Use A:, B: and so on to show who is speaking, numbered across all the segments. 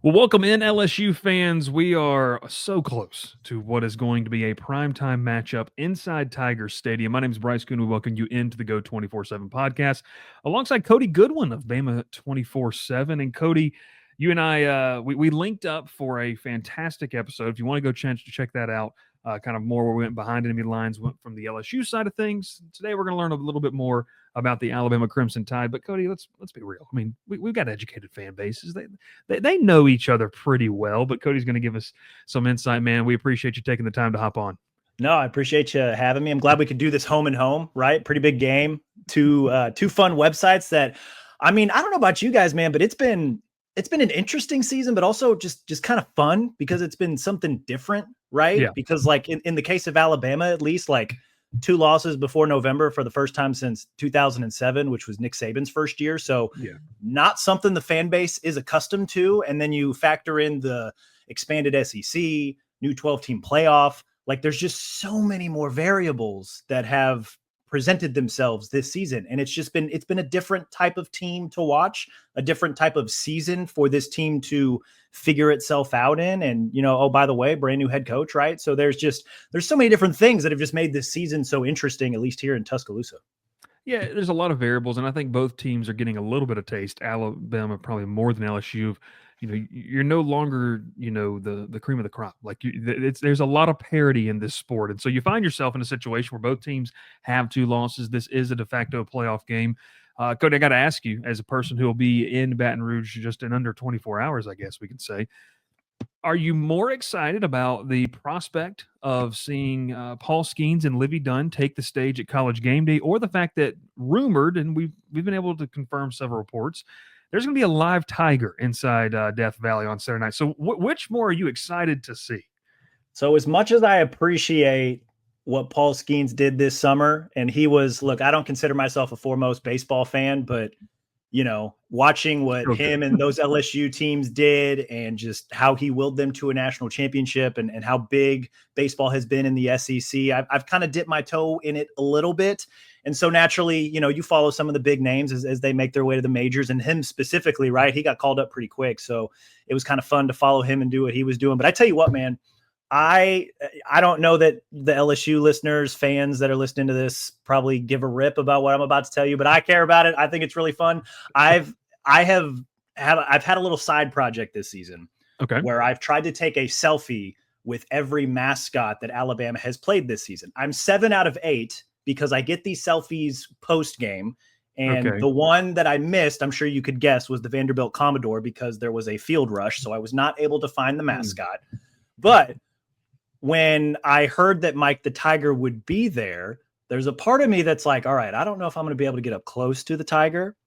A: Well, welcome in, LSU fans. We are so close to what is going to be a primetime matchup inside Tiger Stadium. My name is Bryce Koon. We welcome you into the Go 24/7 podcast alongside Cody Goodwin of Bama 24/7. And Cody, you and I, we linked up for a fantastic episode. If you want to go check that out, kind of more where we went behind enemy lines, went from the LSU side of things. Today, we're going to learn a little bit more about the Alabama Crimson Tide. But Cody, let's be real. I mean, we've got educated fan bases. They know each other pretty well, but Cody's going to give us some insight, man. We appreciate you taking the time to hop on.
B: No, I appreciate you having me. I'm glad we could do this home and home, right? Pretty big game. Two fun websites that, I mean, I don't know about you guys, man, but it's been an interesting season, but also just kind of fun because it's been something different, right?
A: Yeah.
B: Because like in the case of Alabama, at least like 2 losses before November for the first time since 2007, which was Nick Saban's first year. So
A: Yeah.
B: not something the fan base is accustomed to. And then you factor in the expanded SEC, new 12-team playoff. Like there's just so many more variables that have presented themselves this season. And it's been a different type of team to watch, a different type of season for this team to figure itself out in. And, oh, by the way, brand new head coach, right? So there's so many different things that have just made this season so interesting, at least here in Tuscaloosa.
A: Yeah, there's a lot of variables, and I think both teams are getting a little bit of taste. Alabama probably more than LSU. You're no longer, the cream of the crop. Like there's a lot of parity in this sport, and so you find yourself in a situation where both teams have 2 losses. This is a de facto playoff game. Cody, I got to ask you, as a person who will be in Baton Rouge just in under 24 hours, I guess we could say, are you more excited about the prospect of seeing Paul Skeens and Livy Dunn take the stage at College Game Day, or the fact that rumored, and we've been able to confirm several reports, there's going to be a live tiger inside Death Valley on Saturday night? So, which more are you excited to see?
B: So, as much as I appreciate what Paul Skeens did this summer, and look, I don't consider myself a foremost baseball fan, but watching what him and those LSU teams did and just how he willed them to a national championship and how big baseball has been in the SEC, I've kind of dipped my toe in it a little bit. And so naturally, you follow some of the big names as they make their way to the majors, and him specifically, right? He got called up pretty quick. So it was kind of fun to follow him and do what he was doing. But I tell you what, man, I don't know that the LSU listeners, fans that are listening to this probably give a rip about what I'm about to tell you, but I care about it. I think it's really fun. I've had a little side project this season,
A: okay,
B: where I've tried to take a selfie with every mascot that Alabama has played this season. I'm 7 out of 8 because I get these selfies post game. And the one that I missed, I'm sure you could guess, was the Vanderbilt Commodore because there was a field rush. So I was not able to find the mascot. But when I heard that Mike the Tiger would be there, there's a part of me that's like, all right, I don't know if I'm going to be able to get up close to the Tiger,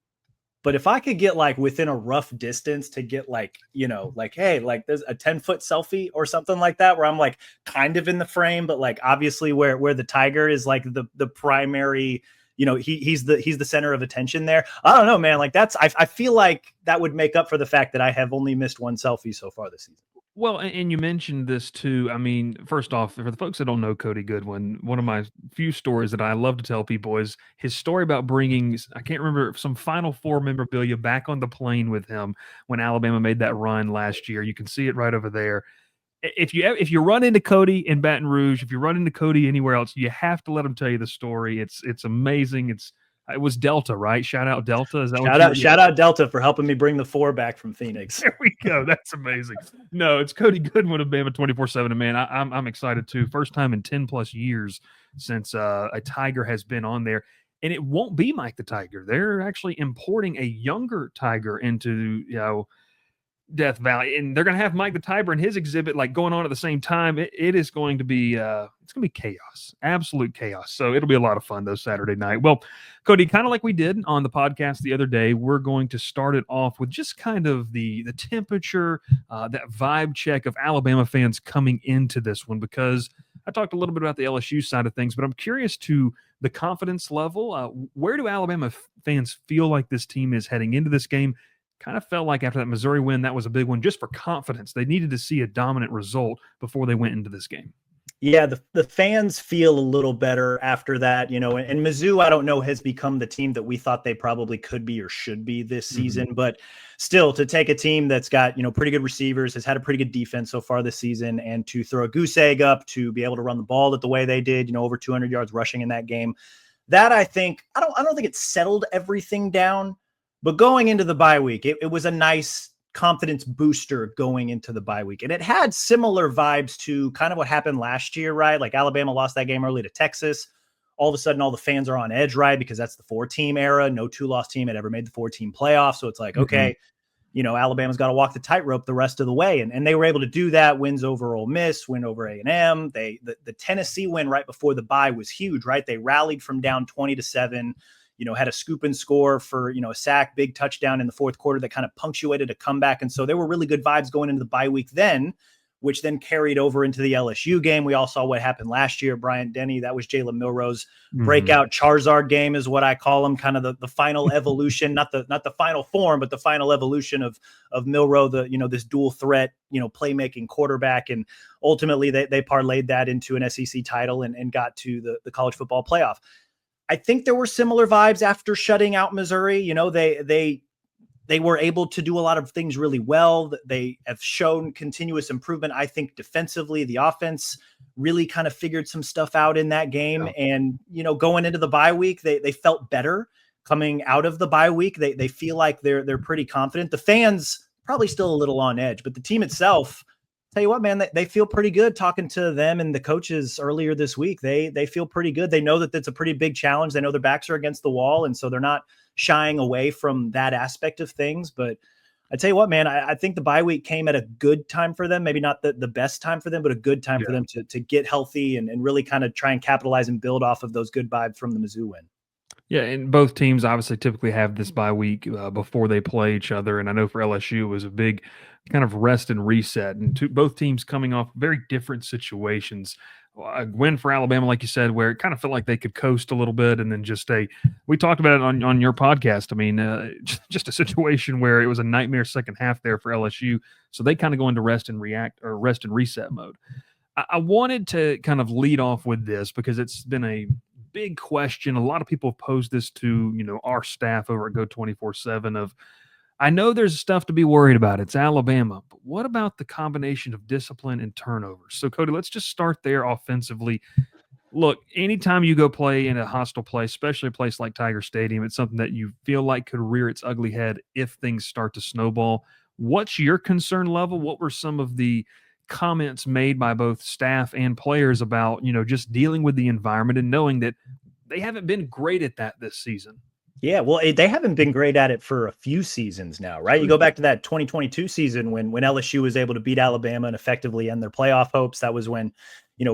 B: but if I could get like within a rough distance to get like, hey, like there's a 10-foot selfie or something like that, where I'm like kind of in the frame, but like obviously where the Tiger is like the primary, he's the center of attention there. I don't know, man. Like I feel like that would make up for the fact that I have only missed one selfie so far this season.
A: Well, and you mentioned this too. I mean, first off, for the folks that don't know Cody Goodwin, one of my few stories that I love to tell people is his story about bringing, I can't remember, some Final Four memorabilia back on the plane with him when Alabama made that run last year. You can see it right over there. If you run into Cody in Baton Rouge, if you run into Cody anywhere else, you have to let him tell you the story. It's amazing. It was Delta, right? Shout out Delta. Is that
B: shout out Delta for helping me bring the 4 back from Phoenix.
A: There we go. That's amazing. No, it's Cody Goodwin of Bama 24/7. And man, I'm excited too. First time in 10 plus years since a Tiger has been on there. And it won't be Mike the Tiger. They're actually importing a younger Tiger into, Death Valley, and they're going to have Mike the Tiger and his exhibit like going on at the same time. It is going to be it's going to be chaos, absolute chaos. So it'll be a lot of fun though Saturday night. Well, Cody, kind of like we did on the podcast the other day, we're going to start it off with just kind of the temperature, that vibe check of Alabama fans coming into this one, because I talked a little bit about the LSU side of things, but I'm curious to the confidence level. Where do Alabama fans feel like this team is heading into this game? Kind of felt like after that Missouri win, that was a big one just for confidence. They needed to see a dominant result before they went into this game.
B: Yeah, the fans feel a little better after that, and Mizzou, I don't know, has become the team that we thought they probably could be or should be this season. But still, to take a team that's got, pretty good receivers, has had a pretty good defense so far this season, and to throw a goose egg up, to be able to run the ball the way they did, over 200 yards rushing in that game, that I don't think it settled everything down. But going into the bye week, it was a nice confidence booster going into the bye week. And it had similar vibes to kind of what happened last year, right? Like Alabama lost that game early to Texas. All of a sudden, all the fans are on edge, right? Because that's the 4-team era. No 2-loss team had ever made the 4-team playoff. So it's like, okay, Alabama's got to walk the tightrope the rest of the way. And they were able to do that. Wins over Ole Miss, win over A&M. The Tennessee win right before the bye was huge, right? They rallied from down 20-7, had a scoop and score for, a sack, big touchdown in the fourth quarter that kind of punctuated a comeback. And so there were really good vibes going into the bye week then, which then carried over into the LSU game. We all saw what happened last year. Bryant Denny, that was Jalen Milroe's breakout Charizard game is what I call him, kind of the final evolution, not the final form, but the final evolution of Milroe, this dual threat, playmaking quarterback. And ultimately they parlayed that into an SEC title and got to the college football playoff. I think there were similar vibes after shutting out Missouri. They were able to do a lot of things really well. They have shown continuous improvement. I think defensively, the offense really kind of figured some stuff out in that game. Yeah. And, going into the bye week, they felt better coming out of the bye week. They feel like they're pretty confident. The fans probably still a little on edge, but the team itself, tell you what, man, they feel pretty good. Talking to them and the coaches earlier this week, they feel pretty good. They know that that's a pretty big challenge. They know their backs are against the wall, and so they're not shying away from that aspect of things. But I tell you what, man, I think the bye week came at a good time for them. Maybe not the best time for them, but a good time for them to get healthy and really kind of try and capitalize and build off of those good vibes from the Mizzou win.
A: Yeah, and both teams obviously typically have this bye week before they play each other. And I know for LSU it was a big kind of rest and reset. And both teams coming off very different situations. A win for Alabama, like you said, where it kind of felt like they could coast a little bit, and then just we talked about it on your podcast. I mean, just a situation where it was a nightmare second half there for LSU. So they kind of go into rest and reset mode. I wanted to kind of lead off with this because it's been a big question. A lot of people have posed this to, our staff over at Go 24/7 of, I know there's stuff to be worried about. It's Alabama, but what about the combination of discipline and turnovers? So Cody, let's just start there offensively. Look, anytime you go play in a hostile place, especially a place like Tiger Stadium, it's something that you feel like could rear its ugly head if things start to snowball. What's your concern level? What were some of the comments made by both staff and players about, just dealing with the environment and knowing that they haven't been great at that this season?
B: Yeah, well, they haven't been great at it for a few seasons now, right? You go back to that 2022 season when LSU was able to beat Alabama and effectively end their playoff hopes. That was when,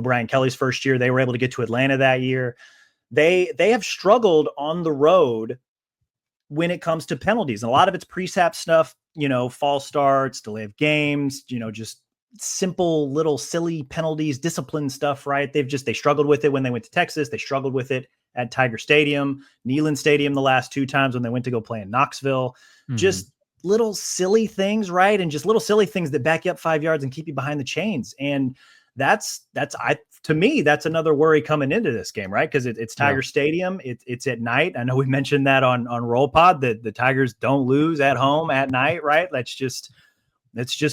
B: Brian Kelly's first year, they were able to get to Atlanta that year. They have struggled on the road when it comes to penalties. And a lot of it's pre-sap stuff, false starts, delay of games, just simple little silly penalties, discipline stuff, right? They struggled with it when they went to Texas. They struggled with it at Tiger Stadium, Neyland Stadium the last two times when they went to go play in Knoxville. Just little silly things, right? And just little silly things that back you up 5 yards and keep you behind the chains. And to me, that's another worry coming into this game, right? Because it's Tiger Stadium. It's at night. I know we mentioned that on Roll Pod that the Tigers don't lose at home at night, right? That's just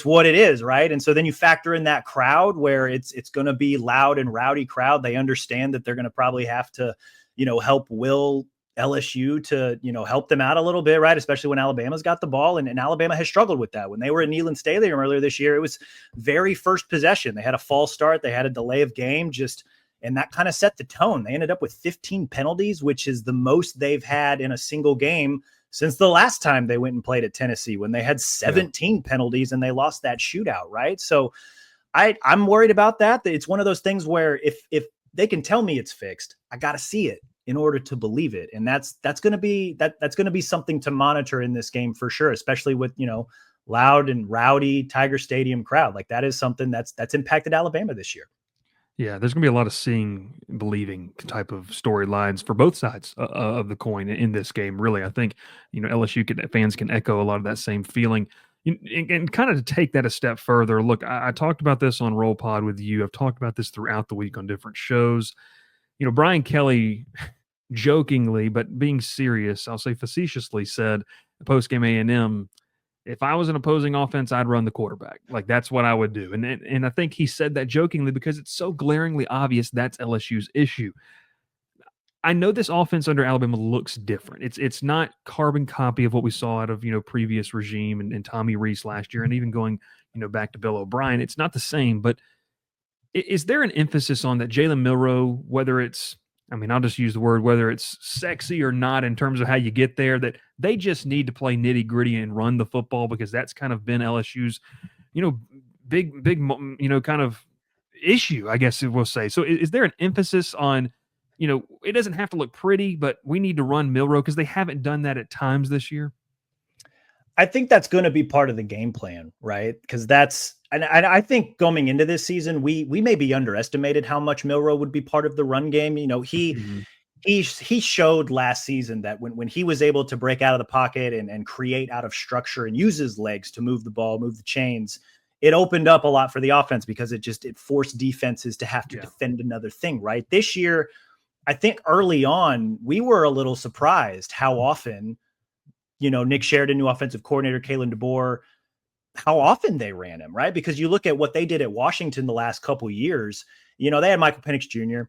B: what it is, right? And so then you factor in that crowd where it's going to be loud and rowdy crowd. They understand that they're going to probably have to, help will LSU to, help them out a little bit, right? Especially when Alabama's got the ball. And Alabama has struggled with that. When they were at Neyland Stadium earlier this year, it was very first possession. They had a false start. They had a delay of game, and that kind of set the tone. They ended up with 15 penalties, which is the most they've had in a single game since the last time they went and played at Tennessee, when they had 17 penalties and they lost that shootout, right? So I'm worried about that. It's one of those things where if they can tell me it's fixed, I got to see it in order to believe it. And that's going to be something to monitor in this game for sure, especially with, loud and rowdy Tiger Stadium crowd. Like that is something that's impacted Alabama this year.
A: Yeah, there's going to be a lot of seeing, believing type of storylines for both sides of the coin in this game. Really, I think LSU fans can echo a lot of that same feeling. And kind of to take that a step further, look, I talked about this on Roll Pod with you. I've talked about this throughout the week on different shows. Brian Kelly jokingly, but being serious, I'll say facetiously, said post-game A&M, if I was an opposing offense, I'd run the quarterback. Like, that's what I would do. And I think he said that jokingly because it's so glaringly obvious that's LSU's issue. I know this offense under Alabama looks different. It's not carbon copy of what we saw out of previous regime and Tommy Rees last year, and even going back to Bill O'Brien. It's not the same. But is there an emphasis on that Jalen Milroe, whether it's I'll just use the word, whether it's sexy or not in terms of how you get there, that they just need to play nitty gritty and run the football because that's kind of been LSU's big kind of issue, I guess we'll say. So is there an emphasis on it doesn't have to look pretty, but we need to run Milroe because they haven't done that at times this year?
B: I think that's going to be part of the game plan, right? Because and I think going into this season, we maybe underestimated how much Milroe would be part of the run game. He showed last season that when he was able to break out of the pocket and create out of structure and use his legs to move the ball, move the chains, it opened up a lot for the offense because it forced defenses to have to defend another thing, right? This year, I think early on, we were a little surprised how often, Nick Sheridan, new offensive coordinator, Kalen DeBoer, how often they ran him, right? Because you look at what they did at Washington the last couple of years, they had Michael Penix Jr.,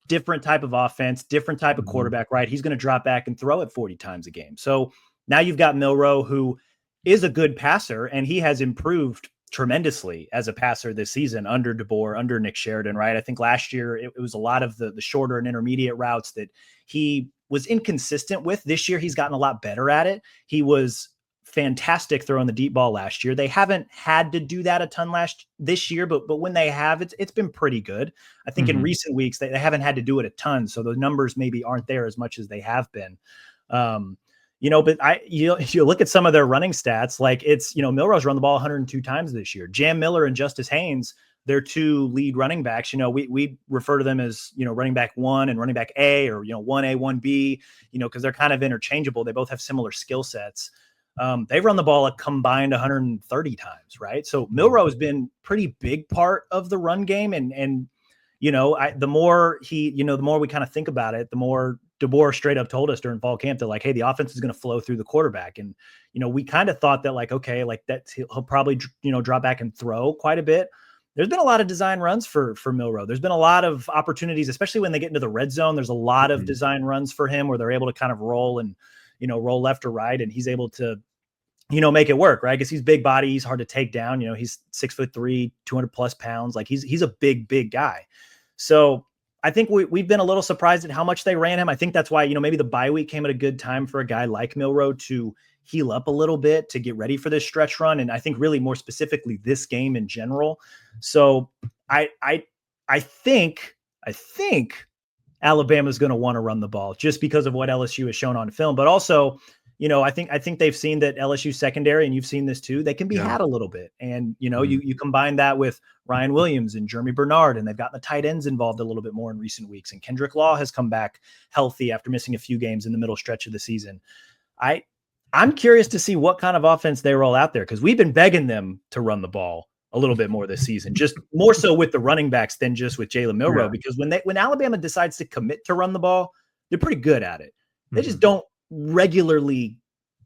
B: different type of offense, different type of quarterback, right? He's going to drop back and throw it 40 times a game. So now you've got Milroe, who is a good passer, and he has improved tremendously as a passer this season under DeBoer, under Nick Sheridan, right? I think last year it was a lot of the shorter and intermediate routes that he was inconsistent with. This year he's gotten a lot better at it. He was fantastic throwing the deep ball last year. They haven't had to do that a ton this year, but when they have, it's been pretty good. I think in recent weeks they haven't had to do it a ton, so the numbers maybe aren't there as much as they have been. But you look at some of their running stats, like Milroe's run the ball 102 times this year. Jam Miller and Justice Haynes, their two lead running backs, we refer to them as, running back 1 and running back A, or, 1A, 1B, because they're kind of interchangeable. They both have similar skill sets. They've run the ball a combined 130 times, right? So Milroe has been pretty big part of the run game. And the more the more we kind of think about it, the more DeBoer straight up told us during fall camp that, like, hey, the offense is going to flow through the quarterback. And, we kind of thought that, like, okay, like that he'll probably, drop back and throw quite a bit. There's been a lot of design runs for Milroe. There's been a lot of opportunities, especially when they get into the red zone. There's a lot of design runs for him where they're able to kind of roll and, roll left or right. And he's able to, make it work, right? Because he's big body. He's hard to take down. He's 6'3", 200+ pounds. Like he's a big guy. So I think we've been a little surprised at how much they ran him. I think that's why, maybe the bye week came at a good time for a guy like Milroe to heal up a little bit, to get ready for this stretch run. And I think really more specifically this game in general. So I think Alabama's going to want to run the ball just because of what LSU has shown on film, but also, I think they've seen that LSU secondary, and you've seen this too, they can be had a little bit. And, you combine that with Ryan Williams and Jeremy Bernard, and they've gotten the tight ends involved a little bit more in recent weeks. And Kendrick Law has come back healthy after missing a few games in the middle stretch of the season. I'm curious to see what kind of offense they roll out there, because we've been begging them to run the ball a little bit more this season, just more so with the running backs than just with Jalen Milroe, because when Alabama decides to commit to run the ball, they're pretty good at it. They just don't regularly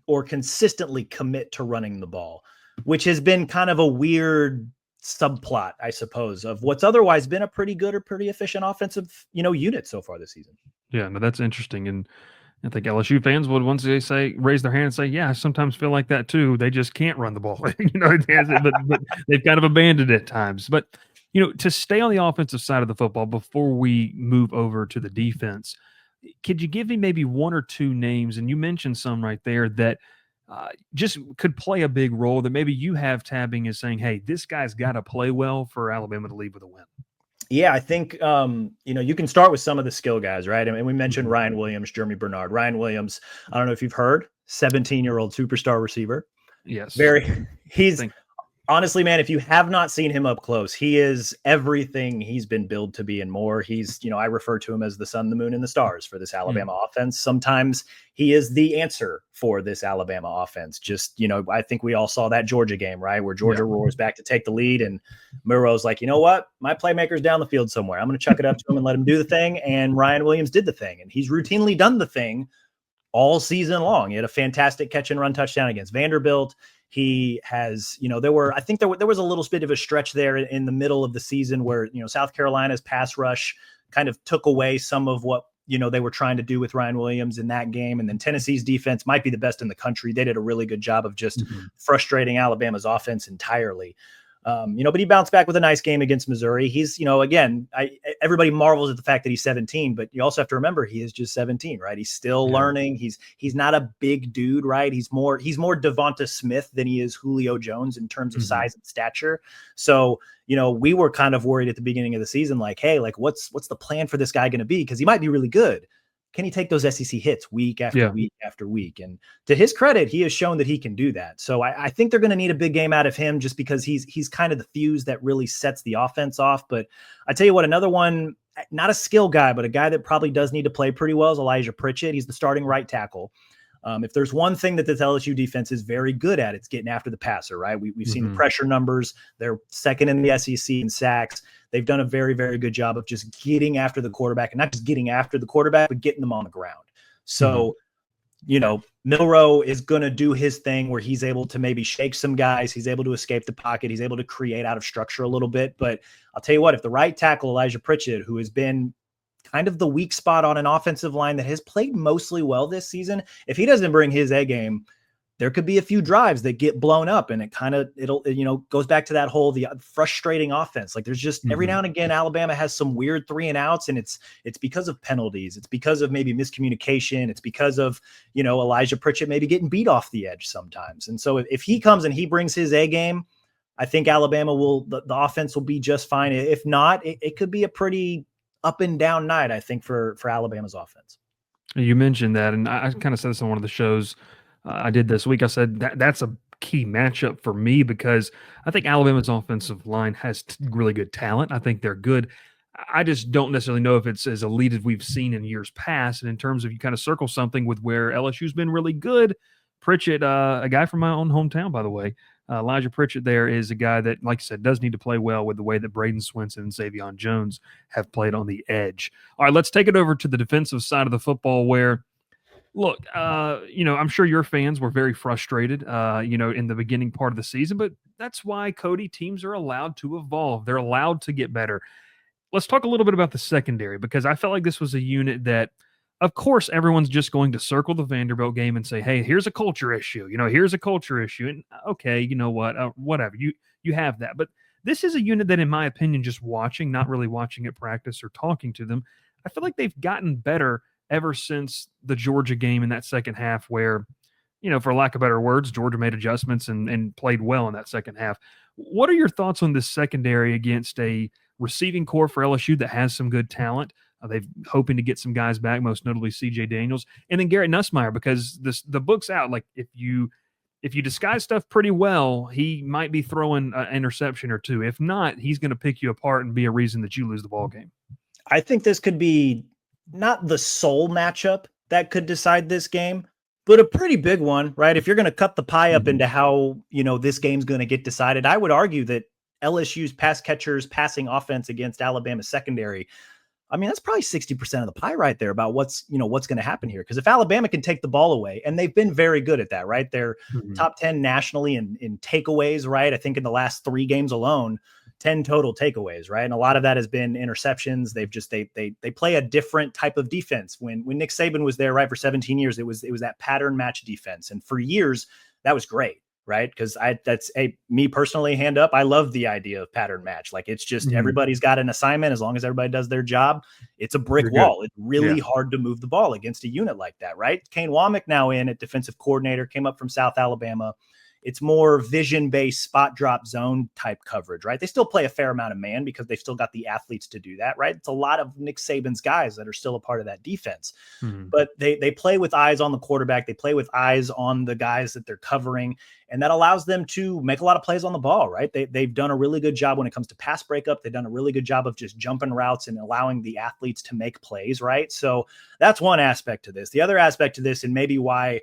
B: or consistently commit to running the ball, which has been kind of a weird subplot, I suppose, of what's otherwise been a pretty good or pretty efficient offensive, unit so far this season.
A: Yeah, no, that's interesting. And I think LSU fans would, once they raise their hand and say, yeah, I sometimes feel like that too. They just can't run the ball, but they've kind of abandoned it at times. But, to stay on the offensive side of the football before we move over to the defense, could you give me maybe one or two names? And you mentioned some right there that just could play a big role that maybe you have tabbing as saying, hey, this guy's got to play well for Alabama to leave with a win.
B: Yeah, I think, you can start with some of the skill guys, right? I mean, we mentioned Ryan Williams, Jeremy Bernard. Ryan Williams, I don't know if you've heard, 17-year-old superstar receiver.
A: Yes.
B: Honestly, man, if you have not seen him up close, he is everything he's been billed to be and more. He's, I refer to him as the sun, the moon, and the stars for this Alabama offense. Sometimes he is the answer for this Alabama offense. Just, I think we all saw that Georgia game, right? Where Georgia roars back to take the lead, and Milroe's like, you know what? My playmaker's down the field somewhere. I'm going to chuck it up to him and let him do the thing. And Ryan Williams did the thing, and he's routinely done the thing all season long. He had a fantastic catch and run touchdown against Vanderbilt. He has, there was a little bit of a stretch there in the middle of the season where, South Carolina's pass rush kind of took away some of what, they were trying to do with Ryan Williams in that game. And then Tennessee's defense might be the best in the country. They did a really good job of just frustrating Alabama's offense entirely. But he bounced back with a nice game against Missouri. He's, again, everybody marvels at the fact that he's 17, but you also have to remember he is just 17, right? He's still learning. He's not a big dude, right? He's more Devonta Smith than he is Julio Jones in terms of size and stature. So, we were kind of worried at the beginning of the season, like, hey, like what's the plan for this guy going to be? Because he might be really good. Can he take those SEC hits week after week after week? And to his credit, he has shown that he can do that. So I think they're going to need a big game out of him just because he's kind of the fuse that really sets the offense off. But I tell you what, another one, not a skill guy, but a guy that probably does need to play pretty well is Elijah Pritchett. He's the starting right tackle. If there's one thing that this LSU defense is very good at, it's getting after the passer, right? We've seen the pressure numbers. They're second in the SEC in sacks. They've done a very, very good job of just getting after the quarterback, and not just getting after the quarterback, but getting them on the ground. So, Milroe is going to do his thing where he's able to maybe shake some guys. He's able to escape the pocket. He's able to create out of structure a little bit. But I'll tell you what, if the right tackle, Elijah Pritchett, who has been kind of the weak spot on an offensive line that has played mostly well this season, if he doesn't bring his A game, there could be a few drives that get blown up, and it goes back to that whole, the frustrating offense. Like there's just every now and again, Alabama has some weird 3 and outs, and it's because of penalties. It's because of maybe miscommunication. It's because of, Elijah Pritchett maybe getting beat off the edge sometimes. And so if he comes and he brings his A game, I think Alabama the offense will be just fine. If not, it could be a pretty up and down night, I think, for Alabama's offense.
A: You mentioned that, and I kind of said this on one of the shows I did this week. I said that's a key matchup for me because I think Alabama's offensive line has really good talent. I think they're good. I just don't necessarily know if it's as elite as we've seen in years past. And in terms of, you kind of circle something with where LSU's been really good, Pritchett, a guy from my own hometown, by the way, Elijah Pritchett there is a guy that, like I said, does need to play well with the way that Braden Swinson and Savion Jones have played on the edge. All right, let's take it over to the defensive side of the football where, look, I'm sure your fans were very frustrated, in the beginning part of the season, but that's why, Cody, teams are allowed to evolve. They're allowed to get better. Let's talk a little bit about the secondary, because I felt like this was a unit that, of course, everyone's just going to circle the Vanderbilt game and say, hey, here's a culture issue. Here's a culture issue. And okay, you know what? Whatever. You have that. But this is a unit that, in my opinion, just watching, not really watching at practice or talking to them, I feel like they've gotten better ever since the Georgia game in that second half where, for lack of better words, Georgia made adjustments and played well in that second half. What are your thoughts on this secondary against a receiving core for LSU that has some good talent? They've hoping to get some guys back, most notably C.J. Daniels, and then Garrett Nussmeier, because the book's out. Like if you disguise stuff pretty well, he might be throwing an interception or two. If not, he's going to pick you apart and be a reason that you lose the ball game.
B: I think this could be not the sole matchup that could decide this game, but a pretty big one, right? If you're going to cut the pie up into how, this game's going to get decided, I would argue that LSU's pass catchers passing offense against Alabama's secondary, I mean, that's probably 60% of the pie right there about what's going to happen here. Because if Alabama can take the ball away, and they've been very good at that, right? They're top 10 nationally in takeaways, right? I think in the last 3 games alone, 10 total takeaways, right? And a lot of that has been interceptions. They play a different type of defense. When Nick Saban was there, right, for 17 years, it was that pattern match defense. And for years, that was great. Right. Because me personally, hand up, I love the idea of pattern match. Like it's just everybody's got an assignment. As long as everybody does their job, it's a brick wall. It's really hard to move the ball against a unit like that. Right. Kane Womack now in at defensive coordinator, came up from South Alabama. it's more vision-based spot drop zone type coverage, right? They still play a fair amount of man because they've still got the athletes to do that, right? It's a lot of Nick Saban's guys that are still a part of that defense. But they play with eyes on the quarterback. They play with eyes on the guys that they're covering, and that allows them to make a lot of plays on the ball, right? They've done a really good job when it comes to pass breakup. They've done a really good job of just jumping routes and allowing the athletes to make plays, right? So that's one aspect to this. The other aspect to this, and maybe why,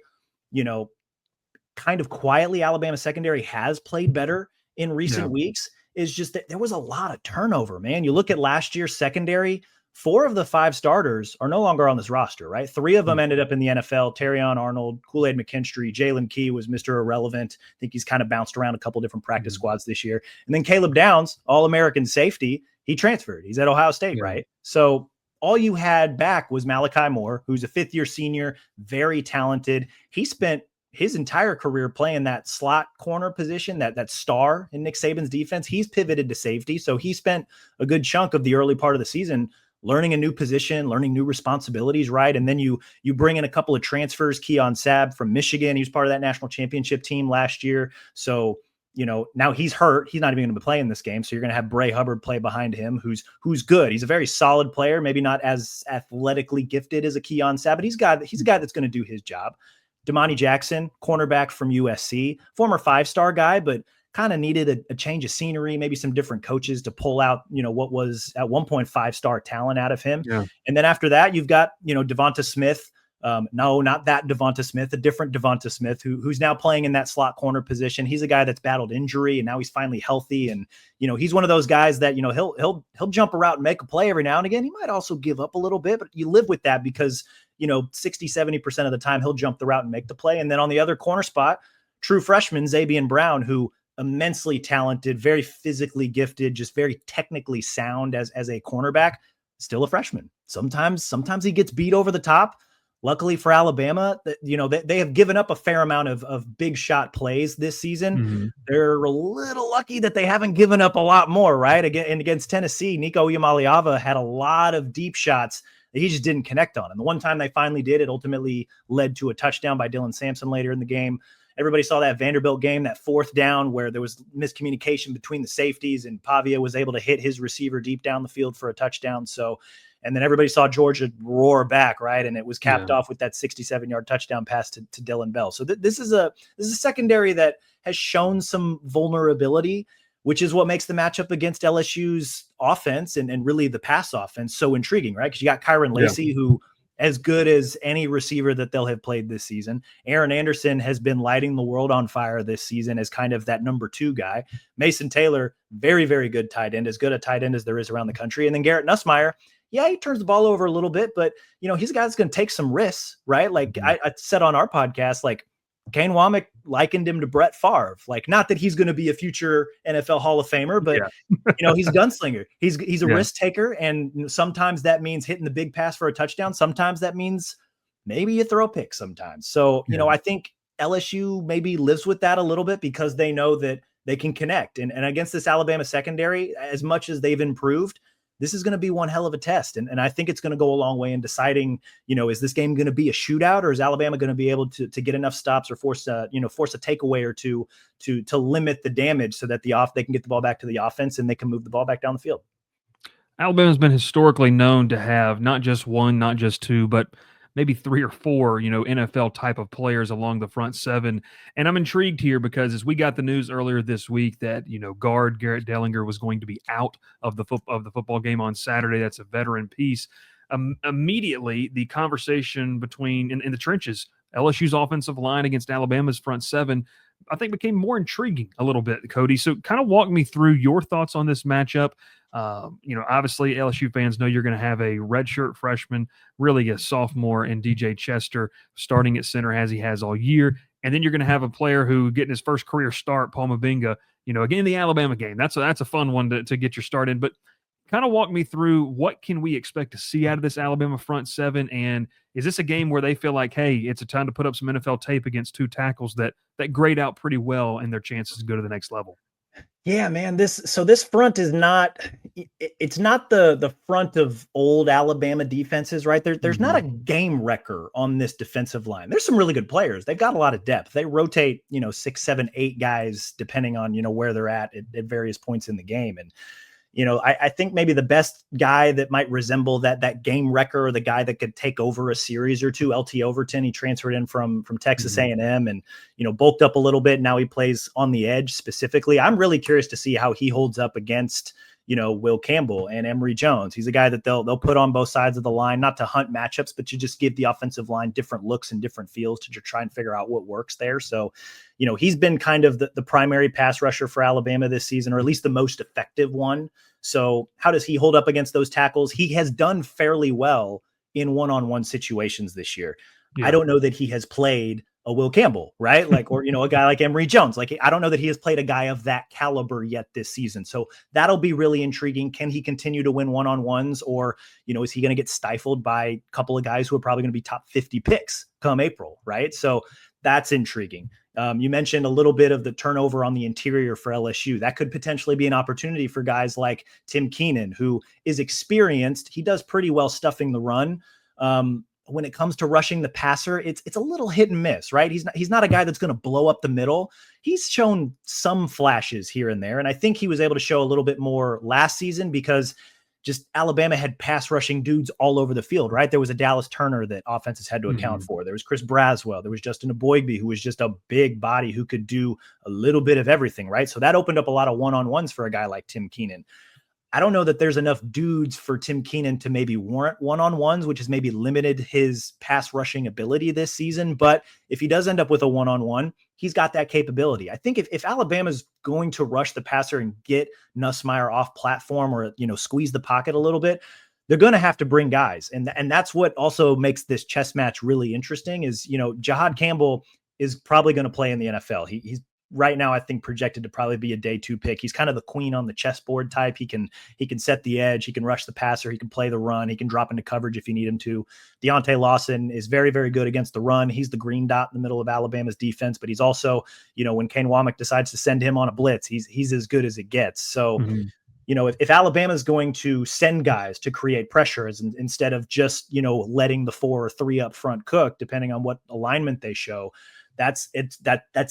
B: kind of quietly Alabama secondary has played better in recent weeks, is just that there was a lot of turnover, man. You look at last year's secondary, 4 of the 5 starters are no longer on this roster, right? 3 of them ended up in the NFL. Terrion Arnold, Kool-Aid McKinstry, Jalen Key was Mr. Irrelevant. I think he's kind of bounced around a couple different practice squads this year. And then Caleb Downs, All-American safety, he transferred. He's at Ohio State, right? So all you had back was Malachi Moore, who's a 5th-year senior, very talented. He spent his entire career playing that slot corner position, that star in Nick Saban's defense. He's pivoted to safety. So he spent a good chunk of the early part of the season learning a new position, learning new responsibilities, right? And then you bring in a couple of transfers, Keon Sabb from Michigan. He was part of that national championship team last year. So, now he's hurt. He's not even going to be playing this game. So you're going to have Bray Hubbard play behind him, who's good. He's a very solid player, maybe not as athletically gifted as a Keon Sabb, but he's a guy that's going to do his job. Damani Jackson, cornerback from USC, former 5-star guy, but kind of needed a change of scenery, maybe some different coaches to pull out, what was at one point 5-star talent out of him. Yeah. And then after that, you've got, Devonta Smith. No, not that Devonta Smith, a different Devonta Smith who's now playing in that slot corner position. He's a guy that's battled injury and now he's finally healthy. And, he's one of those guys that, he'll jump a route and make a play every now and again. He might also give up a little bit, but you live with that because, 60-70% of the time he'll jump the route and make the play. And then on the other corner spot, true freshman Zabian Brown, who immensely talented, very physically gifted, just very technically sound as a cornerback, still a freshman. Sometimes he gets beat over the top. Luckily for Alabama, they have given up a fair amount of big shot plays this season. They're a little lucky that they haven't given up a lot more, right? And against Tennessee, Nico Iamaleava had a lot of deep shots that he just didn't connect on. And the one time they finally did, it ultimately led to a touchdown by Dylan Sampson later in the game. Everybody saw that Vanderbilt game, that 4th down where there was miscommunication between the safeties and Pavia was able to hit his receiver deep down the field for a touchdown. So, and then everybody saw Georgia roar back, right? And it was capped off with that 67-yard touchdown pass to Dylan Bell. So this is a secondary that has shown some vulnerability, which is what makes the matchup against LSU's offense and really the pass offense so intriguing, right? Because you got Kyron Lacey, who as good as any receiver that they'll have played this season. Aaron Anderson has been lighting the world on fire this season as kind of that number 2 guy. Mason Taylor, very, very good tight end, as good a tight end as there is around the country. And then Garrett Nussmeier, he turns the ball over a little bit, but, he's a guy that's going to take some risks, right? Like I said on our podcast, like Kane Womack likened him to Brett Favre. Like, not that he's going to be a future NFL Hall of Famer, but he's a gunslinger. He's a risk taker. And sometimes that means hitting the big pass for a touchdown. Sometimes that means maybe you throw a pick sometimes. So, I think LSU maybe lives with that a little bit because they know that they can connect. And against this Alabama secondary, as much as they've improved, this is going to be one hell of a test. And I think it's going to go a long way in deciding, is this game going to be a shootout, or is Alabama going to be able to get enough stops or force a takeaway or two to limit the damage so that they can get the ball back to the offense and they can move the ball back down the field.
A: Alabama's been historically known to have not just 1, not just 2, but maybe 3 or 4, NFL type of players along the front 7. And I'm intrigued here because as we got the news earlier this week that, guard Garrett Dellinger was going to be out of the football game on Saturday. That's a veteran piece. Immediately the conversation between in the trenches, LSU's offensive line against Alabama's front 7, I think became more intriguing a little bit, Cody. So kind of walk me through your thoughts on this matchup. Obviously LSU fans know you're going to have a redshirt freshman, really a sophomore, and DJ Chester starting at center as he has all year. And then you're going to have a player who getting his first career start, Paul Mavinga, again, the Alabama game. That's a fun one to get your start in, but kind of walk me through what can we expect to see out of this Alabama front 7. And is this a game where they feel like, hey, it's a time to put up some NFL tape against 2 tackles that grade out pretty well and their chances to go to the next level?
B: Yeah, man, this front is not, it's not the front of old Alabama defenses, right? There's not a
A: Mm-hmm.
B: game wrecker on this defensive line. There's some really good players. They've got a lot of depth. They rotate, 6, 7, 8 guys depending on, where they're at various points in the game. And, I think maybe the best guy that might resemble that game wrecker, or the guy that could take over a series or two, LT Overton. He transferred in from Texas A&M and, bulked up a little bit. Now he plays on the edge specifically. I'm really curious to see how he holds up against, Will Campbell and Emory Jones. He's a guy that they'll put on both sides of the line, not to hunt matchups, but to just give the offensive line different looks and different feels to try and figure out what works there. So, he's been kind of the primary pass rusher for Alabama this season, or at least the most effective one. So how does he hold up against those tackles? He has done fairly well in one-on-one situations this year. Yeah. I don't know that he has played a Will Campbell, right? Like, or, a guy like Emory Jones. Like, I don't know that he has played a guy of that caliber yet this season. So that'll be really intriguing. Can he continue to win one-on-ones, or, is he going to get stifled by a couple of guys who are probably going to be top 50 picks come April, right? So that's intriguing. You mentioned a little bit of the turnover on the interior for LSU. That could potentially be an opportunity for guys like Tim Keenan, who is experienced. He does pretty well stuffing the run. When it comes to rushing the passer, it's a little hit and miss, right? He's not a guy that's going to blow up the middle. He's shown some flashes here and there, and I think he was able to show a little bit more last season because just Alabama had pass rushing dudes all over the field, right? There was a Dallas Turner that offenses had to account for. There was Chris Braswell. There was Justin Aboigbe, who was just a big body who could do a little bit of everything, right? So that opened up a lot of one-on-ones for a guy like Tim Keenan. I don't know that there's enough dudes for Tim Keenan to maybe warrant one-on-ones, which has maybe limited his pass rushing ability this season. But if he does end up with a one-on-one, he's got that capability. I think if Alabama's going to rush the passer and get Nussmeier off platform, or, squeeze the pocket a little bit, they're going to have to bring guys. And that's what also makes this chess match really interesting is, Jahad Campbell is probably going to play in the NFL. He's right now, I think, projected to probably be a day 2 pick. He's kind of the queen on the chessboard type. He can set the edge. He can rush the passer. He can play the run. He can drop into coverage if you need him to. Deontay Lawson is very, very good against the run. He's the green dot in the middle of Alabama's defense, but he's also, when Kane Womack decides to send him on a blitz, he's as good as it gets. So, if Alabama is going to send guys to create pressures instead of just, letting the 4 or 3 up front cook, depending on what alignment they show, that's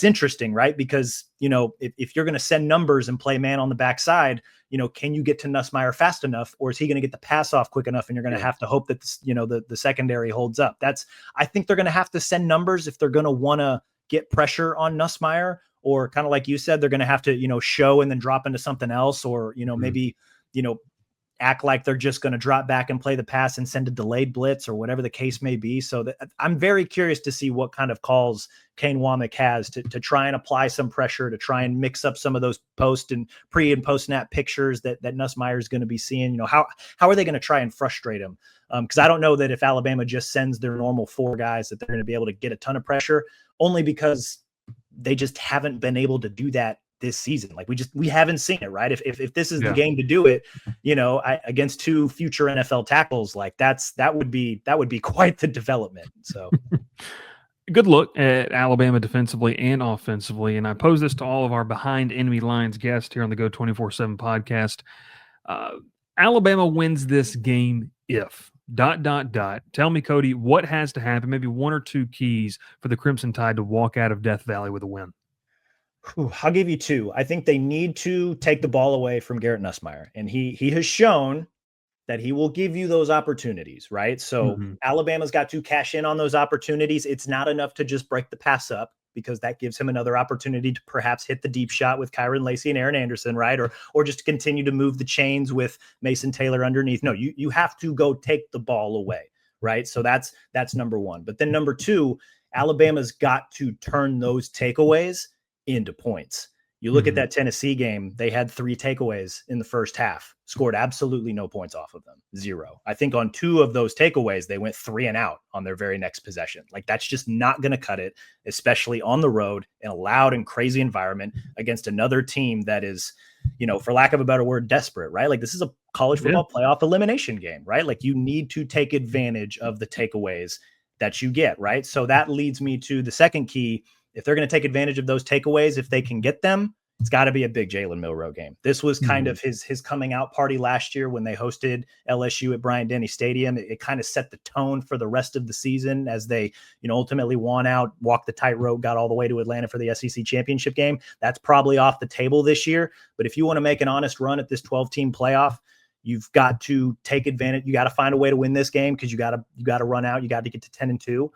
B: interesting, right? Because, if you're going to send numbers and play man on the backside, can you get to Nussmeier fast enough, or is he going to get the pass off quick enough? And you're going to have to hope that, the secondary holds up. I think they're going to have to send numbers if they're going to want to get pressure on Nussmeier, or kind of like you said, they're going to have to, show and then drop into something else, or, maybe, act like they're just going to drop back and play the pass and send a delayed blitz, or whatever the case may be. So I'm very curious to see what kind of calls Kane Womack has to try and apply some pressure, to try and mix up some of those post and pre and post snap pictures that Nussmeier is going to be seeing. How are they going to try and frustrate him? Because I don't know that if Alabama just sends their normal 4 guys that they're going to be able to get a ton of pressure, only because they just haven't been able to do that this season. Like we haven't seen it, right? If this is the game to do it, against 2 future NFL tackles, like that would be quite the development. So
A: good look at Alabama defensively and offensively. And I pose this to all of our behind enemy lines guests here on the Go 24/7 podcast. Alabama wins this game if ... Tell me, Cody, what has to happen? Maybe 1 or 2 keys for the Crimson Tide to walk out of Death Valley with a win.
B: I'll give you 2. I think they need to take the ball away from Garrett Nussmeier, and he has shown that he will give you those opportunities, right? So Alabama's got to cash in on those opportunities. It's not enough to just break the pass up, because that gives him another opportunity to perhaps hit the deep shot with Kyron Lacey and Aaron Anderson, right? Or just continue to move the chains with Mason Taylor underneath. No, you have to go take the ball away, right? So that's number 1. But then number 2, Alabama's got to turn those takeaways into points. You look at that Tennessee game, they had 3 takeaways in the first half, scored absolutely no points off of them. 0. I think on 2 of those takeaways, they went 3 and out on their very next possession. Like, that's just not going to cut it, especially on the road in a loud and crazy environment against another team that is, for lack of a better word, desperate, right? Like, this is a college football playoff elimination game, right? Like, you need to take advantage of the takeaways that you get, right? So that leads me to the second key. If they're going to take advantage of those takeaways, if they can get them, it's got to be a big Jalen Milroe game. This was kind of his coming out party last year when they hosted LSU at Bryant-Denny Stadium. It kind of set the tone for the rest of the season as they, ultimately won out, walked the tightrope, got all the way to Atlanta for the SEC championship game. That's probably off the table this year. But if you want to make an honest run at this 12-team playoff, you've got to take advantage. You got to find a way to win this game because you got to run out. You got to get to 10-2.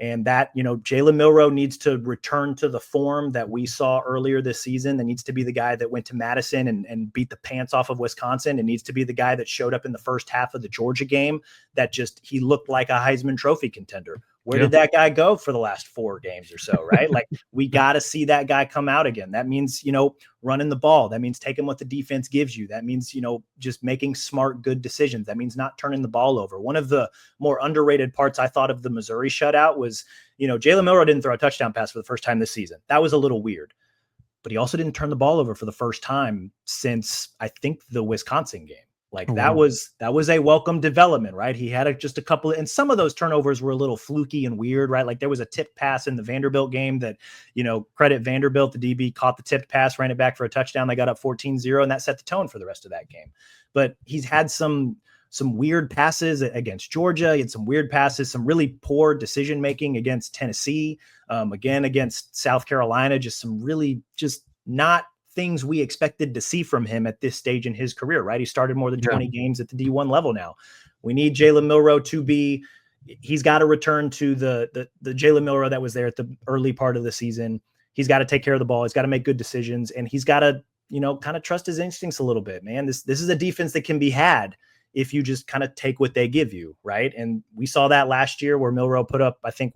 B: And that, Jalen Milroe needs to return to the form that we saw earlier this season. That needs to be the guy that went to Madison and beat the pants off of Wisconsin. It needs to be the guy that showed up in the first half of the Georgia game that he looked like a Heisman Trophy contender. Where did that guy go for the last 4 games or so, right? Like, we got to see that guy come out again. That means, running the ball. That means taking what the defense gives you. That means, just making smart, good decisions. That means not turning the ball over. One of the more underrated parts I thought of the Missouri shutout was, Jalen Milroe didn't throw a touchdown pass for the first time this season. That was a little weird. But he also didn't turn the ball over for the first time since, I think, the Wisconsin game. Like, that was a welcome development, right? He had just a couple, and some of those turnovers were a little fluky and weird, right? Like, there was a tipped pass in the Vanderbilt game that, credit Vanderbilt, the DB caught the tipped pass, ran it back for a touchdown. They got up 14-0, and that set the tone for the rest of that game. But he's had some weird passes against Georgia. He had some weird passes, some really poor decision-making against Tennessee, again, against South Carolina, just some really just not things we expected to see from him at this stage in his career, right? He started more than 20 games at the D1 level now. We need Jalen Milroe he's got to return to the Jalen Milroe that was there at the early part of the season. He's got to take care of the ball. He's got to make good decisions, and he's got to, kind of trust his instincts a little bit, man. This is a defense that can be had if you just kind of take what they give you, right? And we saw that last year where Milroe put up, I think,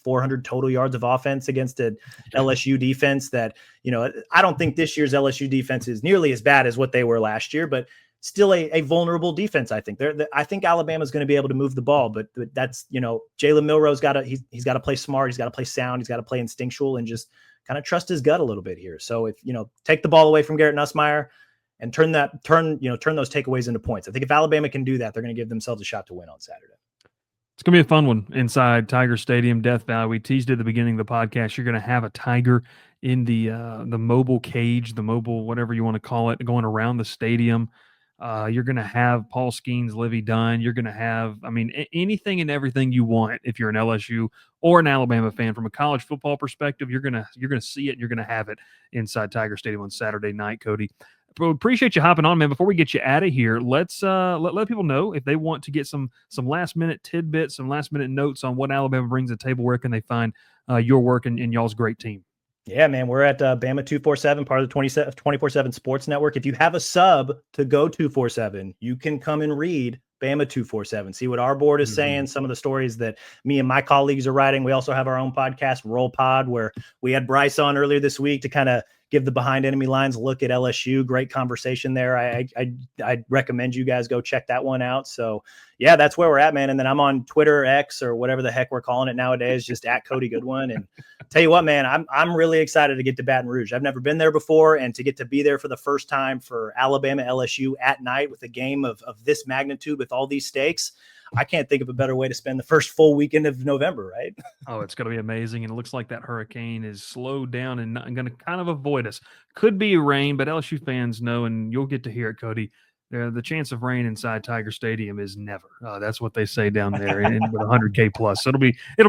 B: 400 total yards of offense against an LSU defense that, I don't think this year's LSU defense is nearly as bad as what they were last year, but still a vulnerable defense. I think I think Alabama's going to be able to move the ball, but that's, Jalen Milroe's he's got to play smart. He's got to play sound. He's got to play instinctual and just kind of trust his gut a little bit here. So if, take the ball away from Garrett Nussmeier and turn those takeaways into points. I think if Alabama can do that, they're going to give themselves a shot to win on Saturday.
A: It's going to be a fun one inside Tiger Stadium, Death Valley. We teased at the beginning of the podcast. You're going to have a tiger in the mobile cage, the mobile, whatever you want to call it, going around the stadium. You're going to have Paul Skeens, Livy Dunn. You're going to have, anything and everything you want if you're an LSU or an Alabama fan. From a college football perspective, you're going to see it and you're going to have it inside Tiger Stadium on Saturday night, Cody. Appreciate you hopping on, man. Before we get you out of here, let's let people know if they want to get some last minute tidbits, some last minute notes on what Alabama brings to the table. Where can they find your work and y'all's great team?
B: Yeah, man, we're at Bama 247, part of the 24/7 Sports Network. If you have a sub to Go 247, you can come and read Bama 247. See what our board is saying, some of the stories that me and my colleagues are writing. We also have our own podcast, Roll Pod, where we had Bryce on earlier this week to kind of give the behind enemy lines look at LSU. Great conversation there. I recommend you guys go check that one out. So yeah, that's where we're at, man. And then I'm on Twitter, X, or whatever the heck we're calling it nowadays, just at Cody Goodwin. And tell you what, man, I'm really excited to get to Baton Rouge. I've never been there before, and to get to be there for the first time for Alabama LSU at night with a game of this magnitude with all these stakes. I can't think of a better way to spend the first full weekend of November, right?
A: Oh, it's going to be amazing. And it looks like that hurricane is slowed down and going to kind of avoid us. Could be rain, but LSU fans know, and you'll get to hear it, Cody. The chance of rain inside Tiger Stadium is never. That's what they say down there with 100K plus. So it'll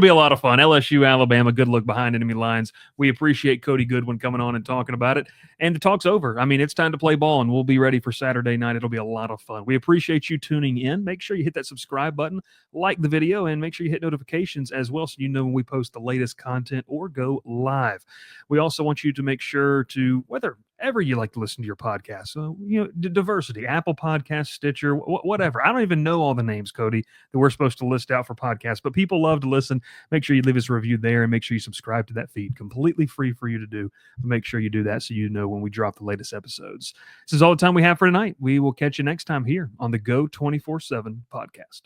A: be a lot of fun. LSU, Alabama, good look behind enemy lines. We appreciate Cody Goodwin coming on and talking about it. And the talk's over. It's time to play ball, and we'll be ready for Saturday night. It'll be a lot of fun. We appreciate you tuning in. Make sure you hit that subscribe button, like the video, and make sure you hit notifications as well so you know when we post the latest content or go live. We also want you to make sure to, whether ever you like to listen to your podcast. So, diversity, Apple Podcasts, Stitcher, whatever. I don't even know all the names, Cody, that we're supposed to list out for podcasts, but people love to listen. Make sure you leave us a review there and make sure you subscribe to that feed. Completely free for you to do. Make sure you do that so you know when we drop the latest episodes. This is all the time we have for tonight. We will catch you next time here on the Go 24/7 podcast.